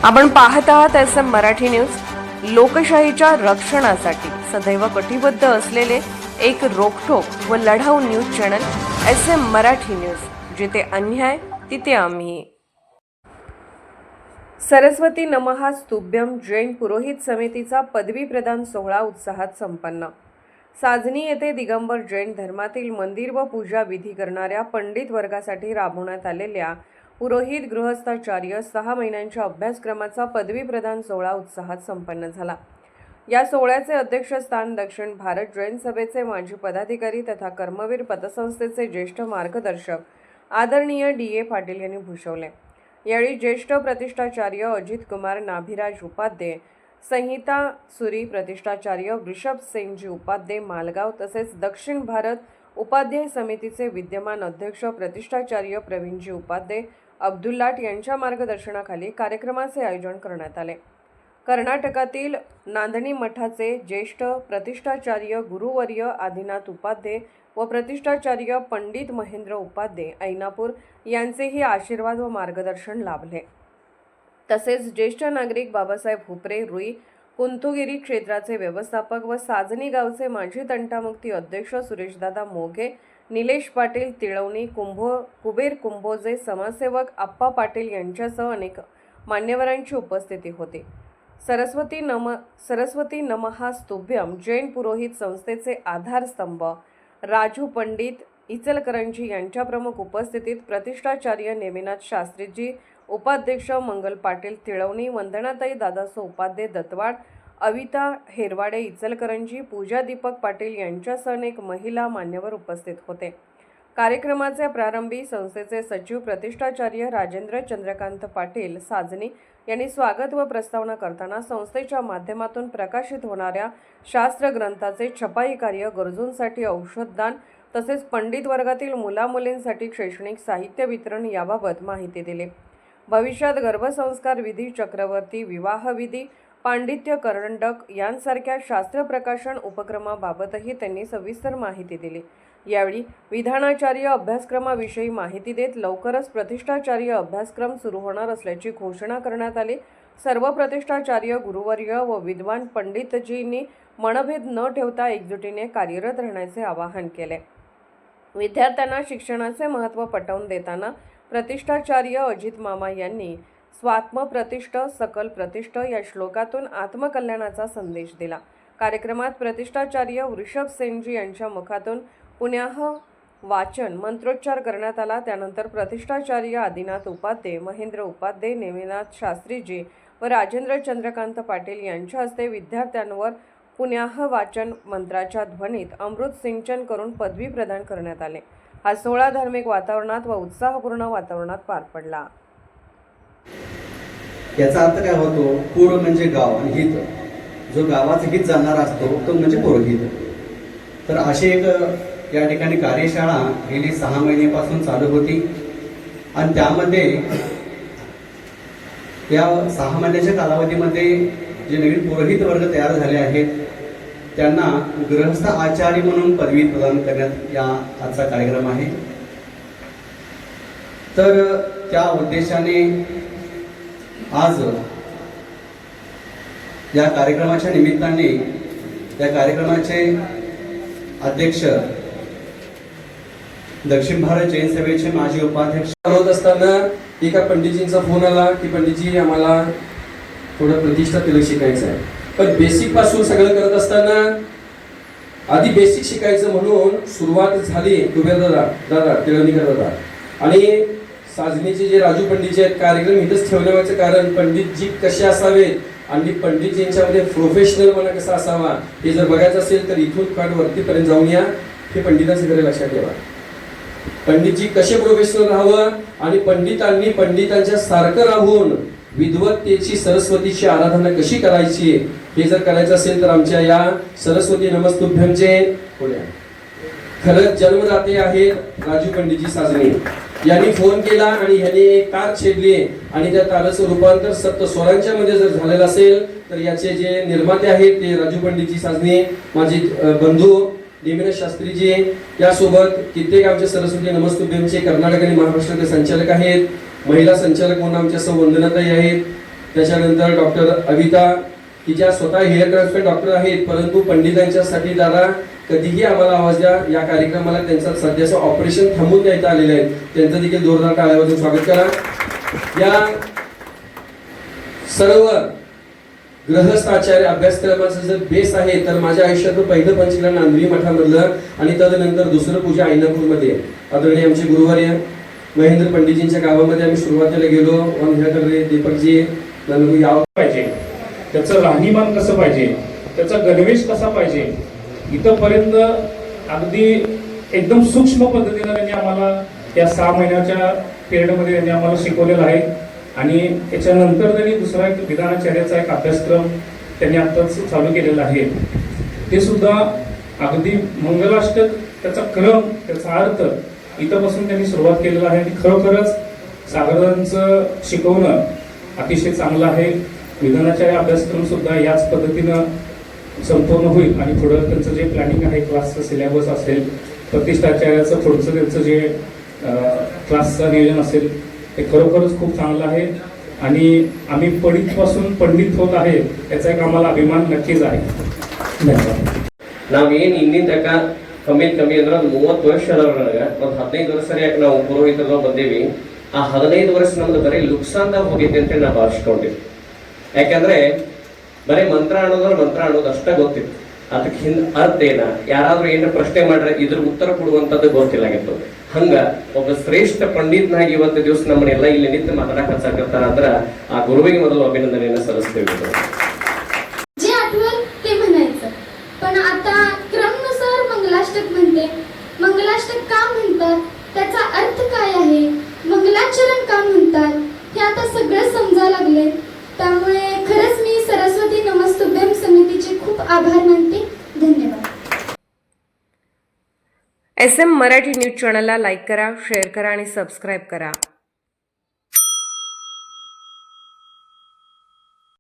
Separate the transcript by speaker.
Speaker 1: आपण पाहत आहात SM मराठी न्यूज। लोकशाहीच्या रक्षणासाठी सदैव कटिबद्ध असलेले एक रोखठोक व लढाऊ news channel SM Marathi news, जिथे अन्याय तिथे आम्ही। सरस्वती नमः स्तुभ्यम जैन पुरोहित समितीचा पदवी प्रदान सोहळा उत्साहात संपन्न। साजनी येथे दिगंबर जैन धर्मातील मंदिर व पूजा विधी करणाऱ्या पंडित वर्गासाठी राबवण्यात आलेल्या पुरोहित गृहस्थाचार्य 6 महिन्यांच्या अभ्यासक्रमाचा पदवी प्रदान सोहळा उत्साहात संपन्न झाला। या सोहळ्याचे अध्यक्षस्थान दक्षिण भारत जैन सभेचे माजी पदाधिकारी तथा कर्मवीर पतसंस्थेचे ज्येष्ठ मार्गदर्शक आदरणीय DA पाटील यांनी भूषवले। यावेळी ज्येष्ठ प्रतिष्ठाचार्य अजित कुमार नाभिराज उपाध्ये, संहिता सुरी प्रतिष्ठाचार्य वृषभ सेनजी उपाध्ये मालगाव तसेच दक्षिण भारत उपाध्याय समितीचे विद्यमान अध्यक्ष प्रतिष्ठाचार्य प्रवीणजी उपाध्ये अब्दुल्लाट यांच्या मार्गदर्शनाखाली कार्यक्रमाचे आयोजन करण्यात आले। कर्नाटकातील नांदणी मठाचे ज्येष्ठ प्रतिष्ठाचार्य गुरुवर्य आदिनाथ उपाध्ये व प्रतिष्ठाचार्य पंडित महेंद्र उपाध्ये ऐनापूर यांचेही आशीर्वाद व मार्गदर्शन लाभले। तसेच ज्येष्ठ नागरिक बाबासाहेब हुपरे रुई कुंथुगिरी क्षेत्राचे व्यवस्थापक व साजनी गावचे माजी तंटामुक्ती अध्यक्ष सुरेशदादा मोघे, निलेश पाटील तिळवणी, कुबेर कुंभोजे समाजसेवक आप्पा पाटील यांच्यासह अनेक मान्यवरांची उपस्थिती होती। सरस्वती नमः स्तुभ्यम जैन पुरोहित संस्थेचे आधारस्तंभ राजू पंडित इचलकरंजी यांच्या प्रमुख उपस्थितीत प्रतिष्ठाचार्य नेमिनाथ शास्त्रीजी उपाध्यक्ष मंगल पाटील तिळवणी, वंदनाताई दादासो उपाध्ये दत्तवाड, अविता हेरवाडे इचलकरंजी, पूजा दीपक पाटील यांच्यासह अनेक महिला मान्यवर उपस्थित होते। कार्यक्रमाच्या प्रारंभी संस्थेचे सचिव प्रतिष्ठाचार्य राजेंद्र चंद्रकांत पाटील साजनी यांनी स्वागत व प्रस्तावना करताना संस्थेच्या माध्यमातून प्रकाशित होणाऱ्या शास्त्र ग्रंथाचे छपाई कार्य, गरजूंसाठी औषधदान तसेच पंडित वर्गातील मुलामुलींसाठी शैक्षणिक साहित्य वितरण याबाबत माहिती दिली। भविष्यात गर्भसंस्कार विधी, चक्रवर्ती विवाह विधी, पांडित्य करंडक यांसारख्या शास्त्र प्रकाशन उपक्रमाबाबतही त्यांनी सविस्तर माहिती दिली। यावेळी विधानाचार्य अभ्यासक्रमाविषयी माहिती देत लवकरच प्रतिष्ठाचार्य अभ्यासक्रम सुरू होणार असल्याची घोषणा करण्यात आली। सर्व प्रतिष्ठाचार्य गुरुवर्य व विद्वान पंडितजींनी मनभेद न ठेवता एकजुटीने कार्यरत राहण्याचे आवाहन केले। विद्यार्थ्यांना शिक्षणाचे महत्त्व पटवून देताना प्रतिष्ठाचार्य अजित मामा यांनी स्वात्मप्रतिष्ठ सकल प्रतिष्ठ या श्लोकातून आत्मकल्याणाचा संदेश दिला। कार्यक्रमात प्रतिष्ठाचार्य वृषभ सेनजी यांच्या मुखातून पुण्याह वाचन मंत्रोच्चार करण्यात आला। त्यानंतर प्रतिष्ठाचार्य आदिनाथ उपाध्ये, महेंद्र उपाध्ये, नेमिनाथ शास्त्रीजी व राजेंद्र चंद्रकांत पाटील यांच्या हस्ते विद्यार्थ्यांवर पुण्याह वाचन मंत्राच्या ध्वनीत अमृत सिंचन करून पदवी प्रदान करण्यात आले। हा सोहळा धार्मिक वातावरणात व उत्साहपूर्ण वातावरणात पार पडला।
Speaker 2: याचा अर्थ काय होतो? पूर म्हणजे गाव आणि हित, जो गावाचं हित जाणणारा असतो तो म्हणजे पुरोहित। तर अशी एक या ठिकाणी कार्यशाळा गेली 6 महिन्यापासून चालू होती आणि त्यामध्ये या 6 महिन्याच्या कालावधीमध्ये जे नवीन पुरोहित वर्ग तयार झाले आहेत त्यांना गृहस्थ आचार्य म्हणून पदवी प्रदान करण्यात या आजचा कार्यक्रम आहे। तर त्या उद्देशाने आज या कार्यक्रमाच्या निमित्ताने या कार्यक्रमाचे अध्यक्ष दक्षिण भारत जैन सभेचे माजी उपाध्यक्ष
Speaker 3: होत असताना एका पंडितजींचा फोन आला की पंडितजी आम्हाला थोडं प्रतिष्ठा तिलक शिकायचं आहे, पण बेसिक पासून सगळं करत असताना आधी बेसिक शिकायचं म्हणून सुरुवात झाली कुबेर दादा तिळवणीकर दादा आणि साजनीचे जे राजू पंडितजी आहेत। कार्यक्रम इथंच ठेवण्याचं कारण पंडितजी कसे असावेत आणि पंडितजींच्यामध्ये प्रोफेशनलपणा कसा असावा हे जर बघायचं असेल तर इथून फार वरतीपर्यंत जाऊन या, हे पंडितांचं खरं लक्षात ठेवा। पंडितजी कसे प्रोफेशनल राहावं आणि पंडितांनी पंडितांच्या सारखं राहून विद्वत्तेची सरस्वतीची आराधना कशी करायची हे जर करायचं असेल तर आमच्या या सरस्वती नमस्तुभ्यमचे खरंच जन्मदाते आहेत राजू पंडितजी साजनी यांनी फोन केला आणि ह्याने एक तार छेदली आणि त्या ताराचं रूपांतर सप्त स्वरांच्या मध्ये जर झालेलं असेल तर याचे जे निर्माते आहेत ते राजू पंडितजी साजनी, माझे बंधू नेमिनाथ शास्त्रीजी, यासोबत कित्येक आमचे सरस्वती नमस्तुभ्यमचे कर्नाटक आणि महाराष्ट्राचे संचालक आहेत। महिला संचालक म्हणून आमच्या वंदनाताई आहेत त्याच्यानंतर डॉक्टर अविता की ज्या स्वतः हेअर ट्रान्सप्लांट डॉक्टर आहेत, परंतु पंडितांच्यासाठी दादा कधीही आम्हाला आवाज द्या. या कार्यक्रमाला त्यांचं सध्याचं ऑपरेशन थांबून द्यायचं आलेलं आहे. त्यांचं देखील जोरदार टाळ्या वाजवून स्वागत करा. या सर्व गृहस्थाचार्य अभ्यासक्रमाचं जर बेस आहे तर माझ्या आयुष्यातलं पहिलं पंचशीला नांदवी मठामधलं आणि तदनंतर दुसरं पूजा ऐनापूरमध्ये आदरणीय आमचे गुरुवर्य महेंद्र पंडितजींच्या गावामध्ये आम्ही सुरुवातीला गेलो. दीपकजी नंदू यावं
Speaker 4: पाहिजे, त्याचं राहणीमान कसं पाहिजे, त्याचा गणवेश कसा पाहिजे, इथंपर्यंत अगदी एकदम सूक्ष्म पद्धतीनं त्यांनी आम्हाला या 6 महिन्याच्या पिरियडमध्ये त्यांनी आम्हाला शिकवलेलं आहे. आणि त्याच्यानंतर त्यांनी दुसरा एक विधानाचार्याचा एक अभ्यासक्रम त्यांनी आत्ताच चालू केलेला आहे. ते सुद्धा अगदी मंगलाष्टक, त्याचा क्रम, त्याचा अर्थ इथंपासून त्यांनी सुरुवात केलेला आहे. आणि खरोखरच सागरदांचं शिकवणं अतिशय चांगलं आहे. विधानाचार्य अभ्यासक्रम सुद्धा याच पद्धतीनं संपूर्ण होईल आणि पुढं त्यांचं जे प्लॅनिंग आहे, क्लासचं सिलेबस असेल, प्रतिष्ठाचार्याचं पुढचं त्यांचं जे क्लासचं नियोजन असेल ते खरोखरच खूप चांगलं आहे. आणि आम्ही पडितपासून पंडित होत आहे याचा एक आम्हाला अभिमान नक्कीच आहे. धन्यवाद.
Speaker 5: ನಾವೇನು ಇಂದಿನ ತನಕ ಕಮ್ಮಿ ಅಂದ್ರೆ ಒಂದು 30 ವರ್ಷ ಅದಾವ್ರಿ ನನಗೆ. ಒಂದು 15 ವರ್ಷ ಯಾಕೆ ನಾವು ಪುರೋಹಿತರು ಬಂದೇವಿ. ಆ 15 ವರ್ಷ ನಮ್ದು ಬರೀ ಲುಕ್ಸಾನ್ದಾಗ ಹೋಗಿದ್ದೆ ಅಂತ ನಾವು ಭಾವಿಸ್ಕೊಂಡಿವಿ. ಯಾಕಂದ್ರೆ ಬರೀ ಮಂತ್ರ ಅನ್ನೋದು ಅಷ್ಟೇ ಗೊತ್ತಿತ್ತು. ಅದಕ್ಕೆ ಹಿಂದೆ ಅರ್ಥ ಏನ, ಯಾರಾದ್ರೂ ಏನಾರ ಪ್ರಶ್ನೆ ಮಾಡ್ರೆ ಇದ್ರ ಉತ್ತರ ಕೊಡುವಂಥದ್ದು ಗೊತ್ತಿಲ್ಲಾಗಿತ್ತು. ಹಂಗ ಒಬ್ಬ ಶ್ರೇಷ್ಠ पंडितನಾಗಿ ಇವತ್ತು ದಿವಸ ನಮ್ಮನ್ನೆಲ್ಲ ಇಲ್ಲಿ ನಿಂತು ಮಾತಾಡಕ್ ಹಚ್ಚಾಕತ್ತಾರ ಅಂದ್ರೆ ಆ ಗುರುವಿಗೆ ಮೊದಲು ಅಭಿನಂದನೆಯನ್ನು ಸಲ್ಲಿಸ್ತೇವೆ.
Speaker 6: जे आठवल ते म्हणायचं. पण आता क्रमनुसार मंगलाष्टक म्हणते. मंगलाष्टक का म्हणतात, त्याचा अर्थ काय आहे, मंगलाचरण का म्हणतात, हे आता सगळं समजायला लागले. त्यामुळे खरंच मी सरस्वती नमस्तुभ्यम समितीचे खूप आभार मानते. धन्यवाद.
Speaker 1: SM मराठी न्यूज चॅनलला लाईक करा, शेअर करा आणि सबस्क्राईब करा.